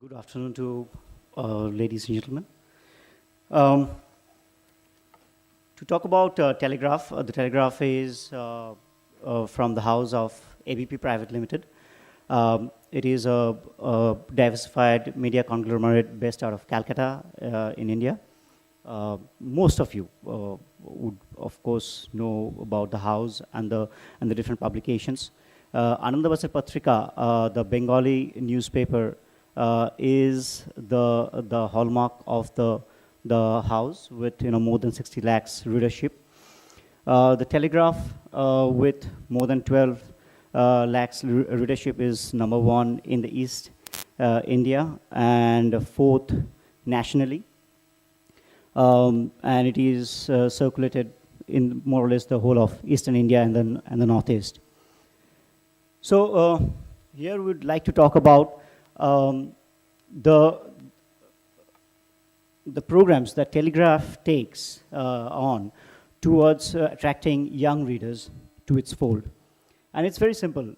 Good afternoon to ladies and gentlemen. Um, to talk about Telegraph, the Telegraph is from the house of ABP Private Limited. It is a diversified media conglomerate based out of Calcutta in India. Most of you would, of course, know about the house and the different publications. Anandabasar Patrika, the Bengali newspaper, is the hallmark of the house with more than 60 lakhs readership. The Telegraph with more than 12 lakhs readership is number one in the East India and fourth nationally. And it is circulated in more or less the whole of Eastern India and the Northeast. So here we'd like to talk about the programs that Telegraph takes on towards attracting young readers to its fold. And it's very simple,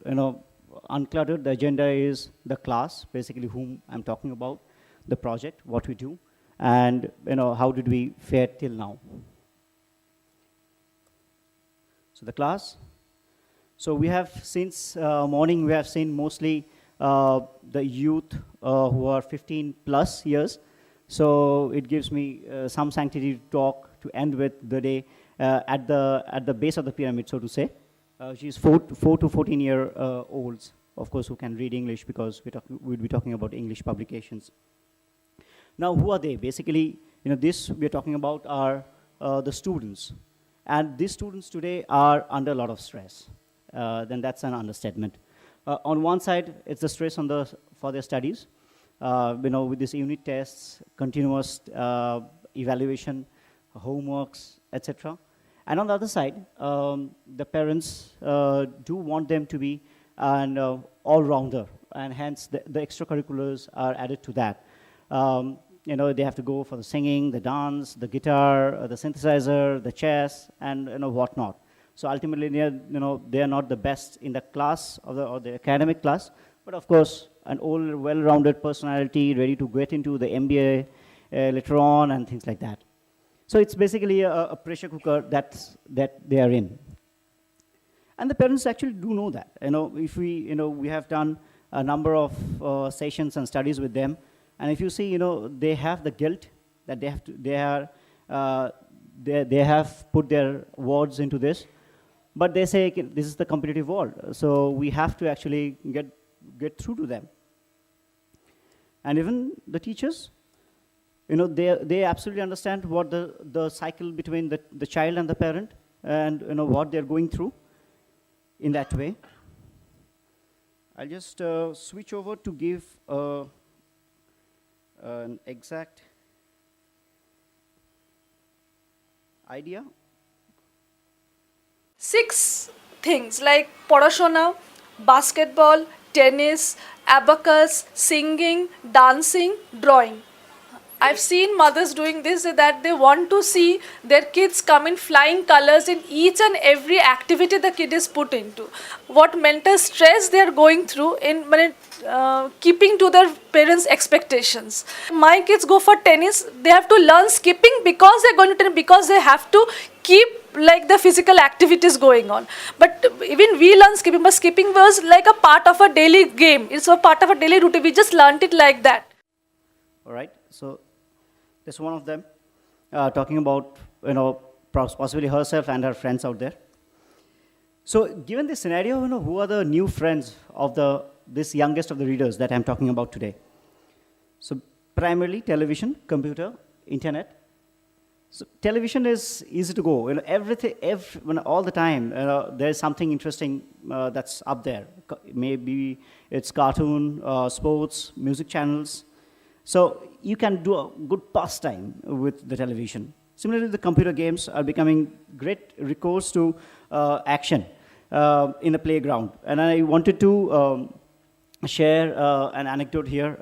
uncluttered. The agenda is the class, basically whom I'm talking about, the project, what we do, and how did we fare till now. So the class. So we have, since morning, we have seen mostly the youth who are 15 plus years. So it gives me some sanctity to talk, to end with the day at the base of the pyramid, so to say. She's 4 to 14-year-olds, of course, who can read English, because we'll be talking about English publications. Now, who are they? Basically, this we're talking about are the students. And these students today are under a lot of stress. Then that's an understatement. On one side, it's the stress for their studies, with these unit tests, continuous evaluation, homeworks, etc. And on the other side, the parents do want them to be an all-rounder, and hence the extracurriculars are added to that. They have to go for the singing, the dance, the guitar, the synthesizer, the chess, and whatnot. So ultimately, they are not the best in the class or the academic class, but of course, an old, well-rounded personality ready to get into the MBA later on and things like that. So it's basically a pressure cooker that they are in. And the parents actually do know that. If we have done a number of sessions and studies with them, and if you see, they have the guilt that they have put their words into this. But they say, this is the competitive world, so we have to actually get through to them. And even the teachers, they absolutely understand what the cycle between the child and the parent, and what they're going through in that way. I'll just switch over to give an exact idea. 6 things like porashona, basketball, tennis, abacus, singing, dancing, drawing. I've seen mothers doing this, that they want to see their kids come in flying colors in each and every activity the kid is put into. What mental stress they are going through in keeping to their parents' expectations. My kids go for tennis, they have to learn skipping because they're going to tennis, because they have to keep like the physical activities going on. But even we learn skipping, but skipping was like a part of a daily game. It's a part of a daily routine. We just learned it like that. All right, so this one of them talking about, possibly herself and her friends out there. So given this scenario, who are the new friends of this youngest of the readers that I'm talking about today? So primarily television, computer, internet. So television is easy to go. Everything, all the time, there's something interesting that's up there. Maybe it's cartoon, sports, music channels. So you can do a good pastime with the television. Similarly, the computer games are becoming great recourse to action in a playground. And I wanted to share an anecdote here.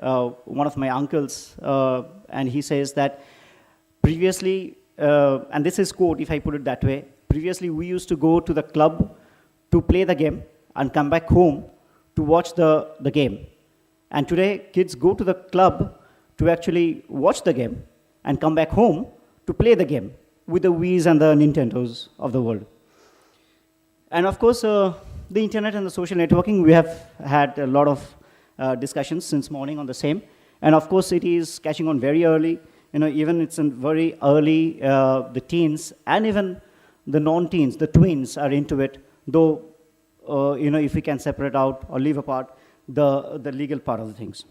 One of my uncles, and he says that previously, and this is quote, if I put it that way, previously we used to go to the club to play the game and come back home to watch the game. And today, kids go to the club to actually watch the game and come back home to play the game with the Wii's and the Nintendos of the world. And of course, the internet and the social networking, we have had a lot of discussions since morning on the same. And of course, it is catching on very early. Even it's in very early, the teens and even the non-teens, the twins are into it, though, if we can separate out or leave apart the legal part of the things.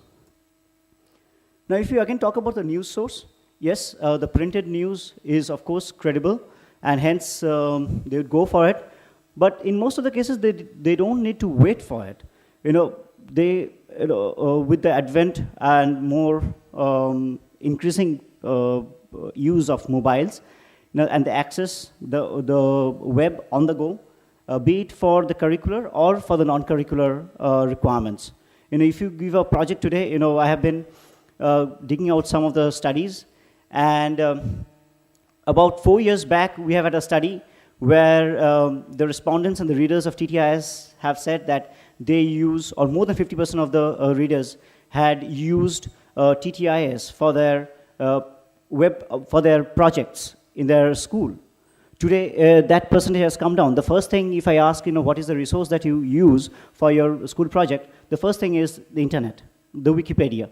Now, if you again talk about the news source, yes, the printed news is, of course, credible, and hence they would go for it. But in most of the cases, they don't need to wait for it. With the advent and more increasing use of mobiles, and the access, the web on the go, be it for the curricular or for the non-curricular requirements. If you give a project today, I have been digging out some of the studies, and about 4 years back, we have had a study where the respondents and the readers of TTIS have said that they use, or more than 50% of the readers had used TTIS for their for their projects in their school. Today, that percentage has come down. The first thing, if I ask, what is the resource that you use for your school project, the first thing is the internet, the Wikipedia.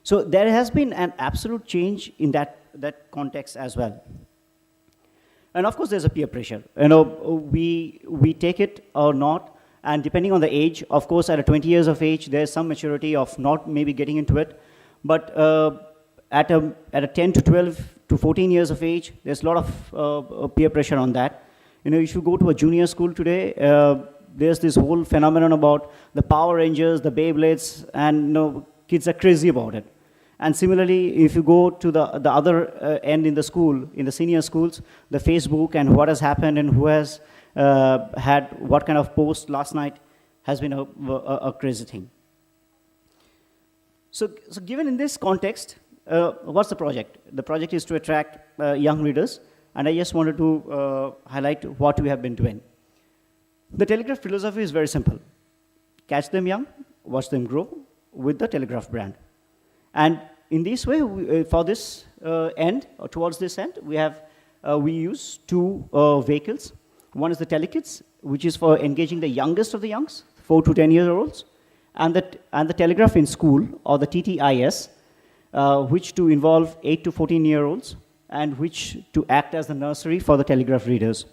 So there has been an absolute change in that context as well. And of course, there's a peer pressure. We take it or not, and depending on the age, of course, at 20 years of age, there's some maturity of not maybe getting into it. But at a 10 to 12 to 14 years of age, there's a lot of peer pressure on that. If you go to a junior school today, there's this whole phenomenon about the Power Rangers, the Beyblades, and kids are crazy about it. And similarly, if you go to the other end in the school, in the senior schools, the Facebook and what has happened and who has had what kind of post last night has been a crazy thing. So given in this context, what's the project? The project is to attract young readers, and I just wanted to highlight what we have been doing. The Telegraph philosophy is very simple. Catch them young, watch them grow with the Telegraph brand. And in this way, for this end, or towards this end, we use two vehicles. One is the Telekids, which is for engaging the youngest of the youngs, 4 to 10-year-olds, and the Telegraph in School, or the TTIS, which to involve 8 to 14-year-olds, and which to act as the nursery for the Telegraph readers.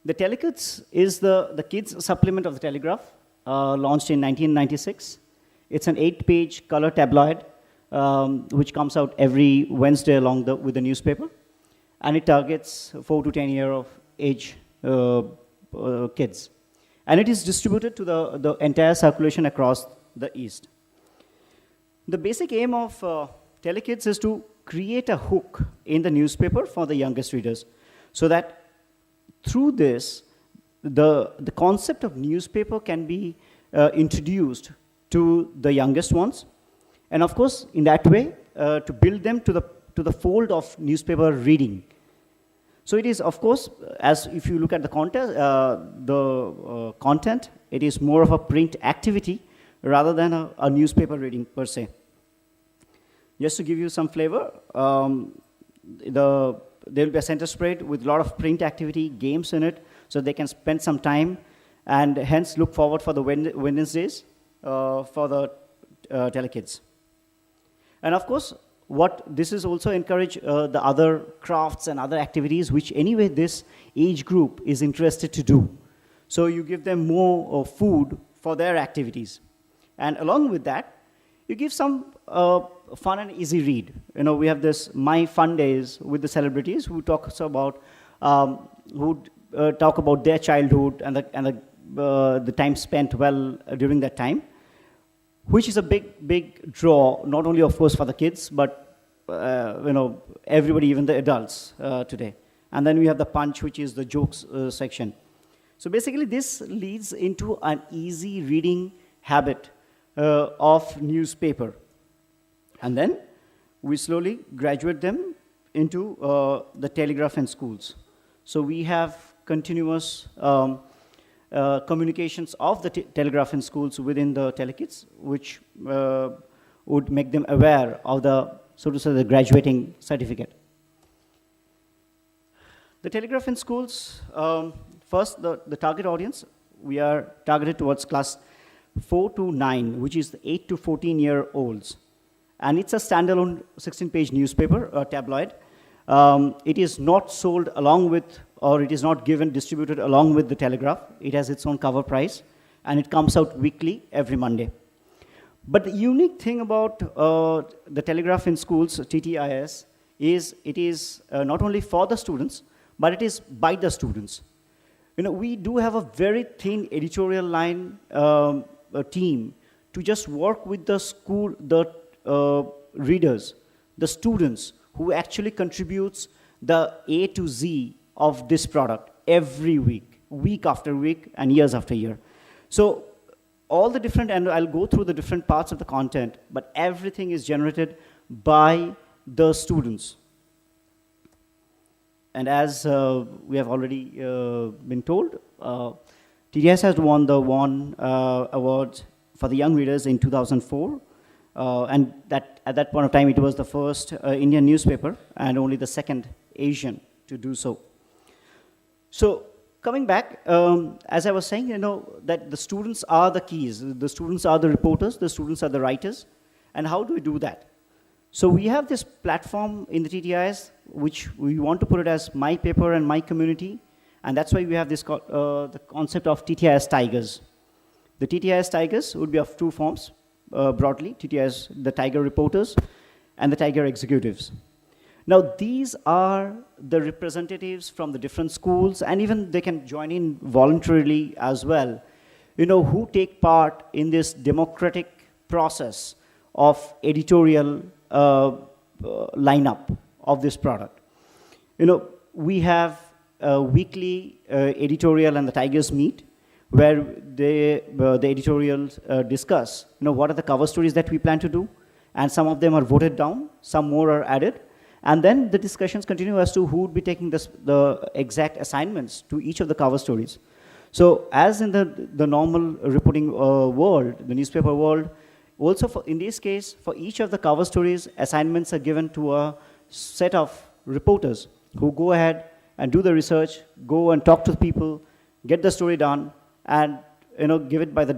The Telekids is the kids' supplement of the Telegraph, launched in 1996. It's an 8-page color tabloid, which comes out every Wednesday along with the newspaper. And it targets 4 to 10 year of age kids. And it is distributed to the entire circulation across the East. The basic aim of Telekids is to create a hook in the newspaper for the youngest readers, so that through this, the concept of newspaper can be introduced to the youngest ones, and of course, in that way, to build them to the fold of newspaper reading. So it is, of course, as if you look at the content, it is more of a print activity rather than a newspaper reading per se. Just to give you some flavor, there will be a center spread with a lot of print activity, games in it, so they can spend some time and hence look forward for the Wednesdays for the Telekids. And of course, what this is also encourage the other crafts and other activities which anyway this age group is interested to do. So you give them more food for their activities. And along with that, you give some fun and easy read. We have this My Fun Days with the celebrities who talk about their childhood and the time spent well during that time, which is a big draw, not only of course for the kids, but everybody, even the adults today. And then we have the Punch, which is the jokes section. So basically, this leads into an easy reading habit of newspaper. And then we slowly graduate them into the Telegraph and schools. So we have continuous communications of the telegraph in schools within the telekits, which would make them aware of the, so to say, the graduating certificate. The telegraph in schools, first, the target audience, we are targeted towards class 4 to 9, which is the 8 to 14-year-olds. And it's a standalone 16-page newspaper, a tabloid. It is not sold along with, or it is not distributed along with the Telegraph. It has its own cover price, and it comes out weekly every Monday. But the unique thing about the Telegraph in Schools, TTIS, is it is not only for the students, but it is by the students. We do have a very thin editorial line team to just work with the school, the readers, the students, who actually contributes the A to Z of this product every week, week after week, and years after year. So all the different, and I'll go through the different parts of the content, but everything is generated by the students. And as we have already been told, TDS has won the WAN award for the young readers in 2004. And at that point of time, it was the first Indian newspaper and only the second Asian to do so. So coming back, as I was saying, that the students are the keys. The students are the reporters. The students are the writers. And how do we do that? So we have this platform in the TTIS, which we want to put it as my paper and my community. And that's why we have this the concept of TTIS Tigers. The TTIS Tigers would be of two forms. Broadly, TTIS, the Tiger reporters, and the Tiger executives. Now, these are the representatives from the different schools, and even they can join in voluntarily as well, who take part in this democratic process of editorial lineup of this product. We have a weekly editorial and the Tigers meet, where the editorials discuss, what are the cover stories that we plan to do, and some of them are voted down, some more are added, and then the discussions continue as to who would be taking the exact assignments to each of the cover stories. So as in the normal reporting world, the newspaper world, also in this case, for each of the cover stories, assignments are given to a set of reporters who go ahead and do the research, go and talk to the people, get the story done, and give it by the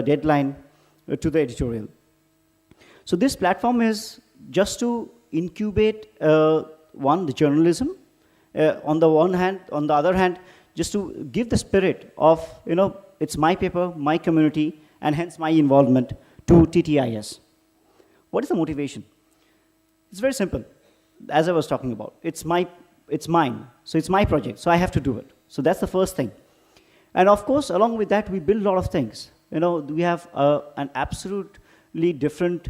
deadline to the editorial. So this platform is just to incubate the journalism on the one hand, on the other hand, just to give the spirit of it's my paper, my community, and hence my involvement to TTIS. What is the motivation? It's very simple. As I was talking about, it's mine, so it's my project, so I have to do it. So that's the first thing. And of course, along with that, we build a lot of things. We have an absolutely different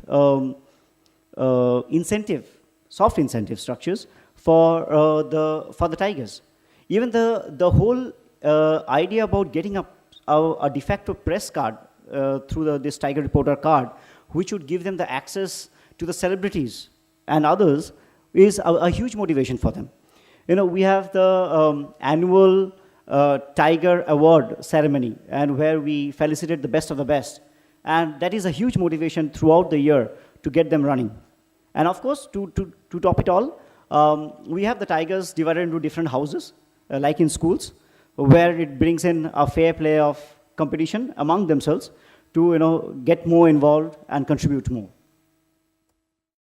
soft incentive structures for the Tigers. Even the whole idea about getting a de facto press card through this Tiger Reporter card, which would give them the access to the celebrities and others, is a huge motivation for them. We have the annual Tiger Award ceremony, and where we felicitate the best of the best. And that is a huge motivation throughout the year to get them running. And of course, to top it all, we have the Tigers divided into different houses, like in schools, where it brings in a fair play of competition among themselves to get more involved and contribute more.